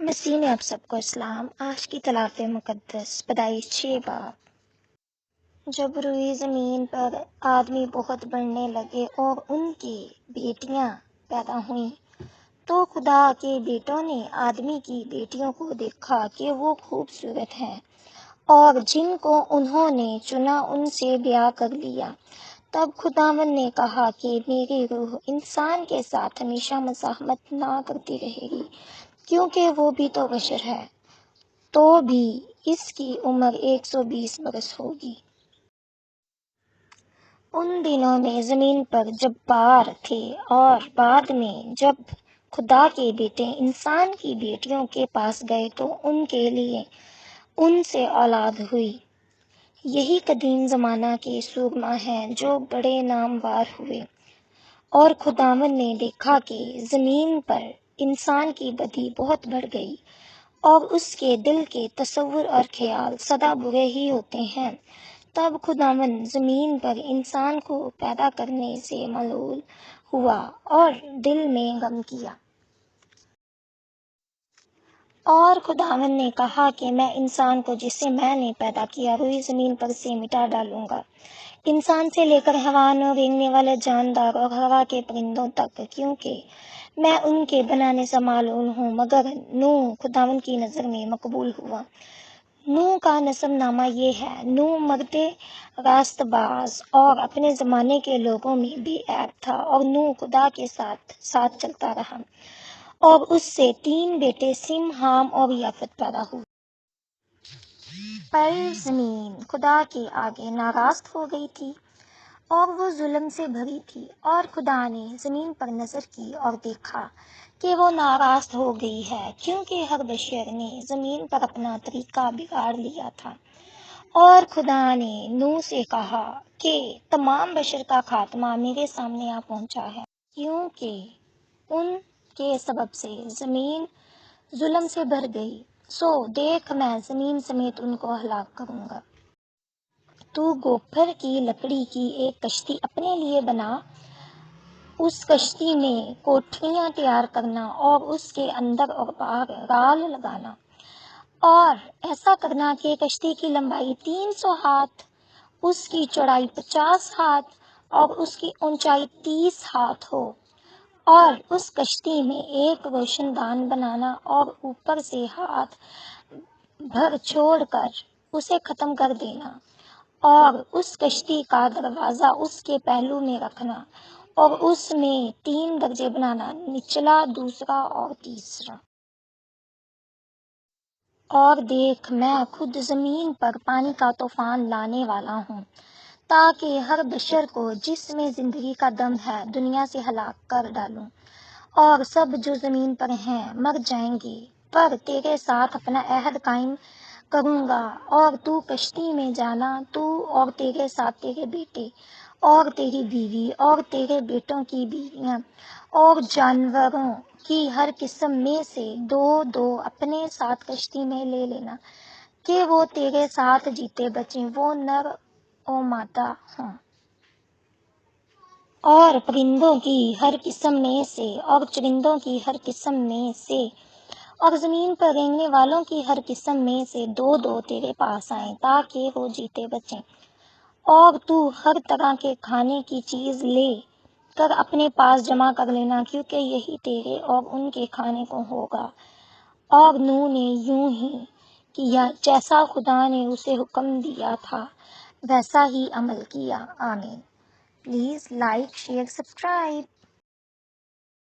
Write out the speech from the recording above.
مسیح میں آپ سب کو اسلام۔ آج کی تلاوت مقدس پیدائش 6 باب۔ جب روئی زمین پر آدمی بہت بڑھنے لگے اور ان کی بیٹیاں پیدا ہوئیں تو خدا کے بیٹوں نے آدمی کی بیٹیوں کو دیکھا کہ وہ خوبصورت ہیں، اور جن کو انہوں نے چنا ان سے بیاہ کر لیا۔ تب خداوند نے کہا کہ میری روح انسان کے ساتھ ہمیشہ مزاحمت نہ کرتی رہے گی، کیونکہ وہ بھی تو بشر ہے، تو بھی اس کی عمر 120 برس ہوگی۔ ان دنوں میں زمین پر جبار تھے، اور بعد میں جب خدا کے بیٹے انسان کی بیٹیوں کے پاس گئے تو ان کے لیے ان سے اولاد ہوئی۔ یہی قدیم زمانہ کے سورما ہیں جو بڑے نامور ہوئے۔ اور خداوند نے دیکھا کہ زمین پر انسان کی بدی بہت بڑھ گئی، اور اس کے دل کے تصور اور خیال سدا برے ہی ہوتے ہیں۔ تب خداوند زمین پر انسان کو پیدا کرنے سے ملول ہوا اور دل میں غم کیا۔ اور خداوند نے کہا کہ میں انسان کو جسے میں نے پیدا کیا روئی زمین پر سے مٹا ڈالوں گا، انسان سے لے کر حیوان اور رینگنے والے جاندار اور ہوا کے پرندوں تک، کیونکہ میں ان کے بنانے سے معلوم ہوں۔ مگر نوح خداوند کی نظر میں مقبول ہوا۔ نوح کا نسب نامہ یہ ہے۔ نوح مرد راست باز اور اپنے زمانے کے لوگوں میں بے عیب تھا، اور نوح خدا کے ساتھ چلتا رہا، اور اس سے 3 بیٹے سم، حام اور یافت پیدا ہوئے۔ پر زمین خدا کے آگے ناراض ہو گئی تھی، اور وہ ظلم سے بھری تھی، اور خدا نے زمین پر نظر کی اور دیکھا کہ وہ ناراض ہو گئی ہے، کیونکہ ہر بشر نے زمین پر اپنا طریقہ بگاڑ لیا تھا۔ اور خدا نے نوح سے کہا کہ تمام بشر کا خاتمہ میرے سامنے آ پہنچا ہے، کیونکہ ان کے سبب سے زمین ظلم سے بھر گئی۔ سو دیکھ، میں زمین سمیت ان کو ہلاک کروں گا۔ تو گوپھر کی لکڑی کی ایک کشتی اپنے لیے بنا، اس کشتی میں کوٹھریاں تیار کرنا، اور اس کے اندر اور باہر رال لگانا، اور ایسا کرنا کہ کشتی کی لمبائی 300 ہاتھ، اس کی چوڑائی 50 ہاتھ اور اس کی اونچائی 30 ہاتھ ہو، اور اس کشتی میں ایک روشن دان بنانا، اور اوپر سے ہاتھ بھر چھوڑ کر اسے ختم کر دینا، اور اس کشتی کا دروازہ اس کے پہلو میں رکھنا، اور اس میں 3 درجے بنانا، نچلا، دوسرا اور تیسرا۔ اور دیکھ، میں خود زمین پر پانی کا طوفان لانے والا ہوں، تاکہ ہر بشر کو جس میں زندگی کا دم ہے دنیا سے ہلاک کر ڈالوں، اور سب جو زمین پر ہیں مر جائیں گے۔ پر تیرے ساتھ اپنا عہد قائم کروں گا، اور تو کشتی میں جانا، تو اور تیرے ساتھ تیرے بیٹے اور تیری بیوی اور تیرے بیٹوں کی بیویاں، اور جانوروں کی ہر قسم میں سے 2 اپنے ساتھ کشتی میں لے لینا، کہ وہ تیرے ساتھ جیتے بچیں، وہ نر و مادہ ہوں۔ اور پرندوں کی ہر قسم میں سے، اور چرندوں کی ہر قسم میں سے، اور زمین پر رینگنے والوں کی ہر قسم میں سے 2 تیرے پاس آئیں، تاکہ وہ جیتے بچیں۔ اور تو ہر طرح کے کھانے کی چیز لے کر اپنے پاس جمع کر لینا، کیونکہ یہی تیرے اور ان کے کھانے کو ہوگا۔ اور نوح نے یوں ہی کیا جیسا خدا نے اسے حکم دیا تھا، ویسا ہی عمل کیا۔ آمین۔ Please like, share, subscribe.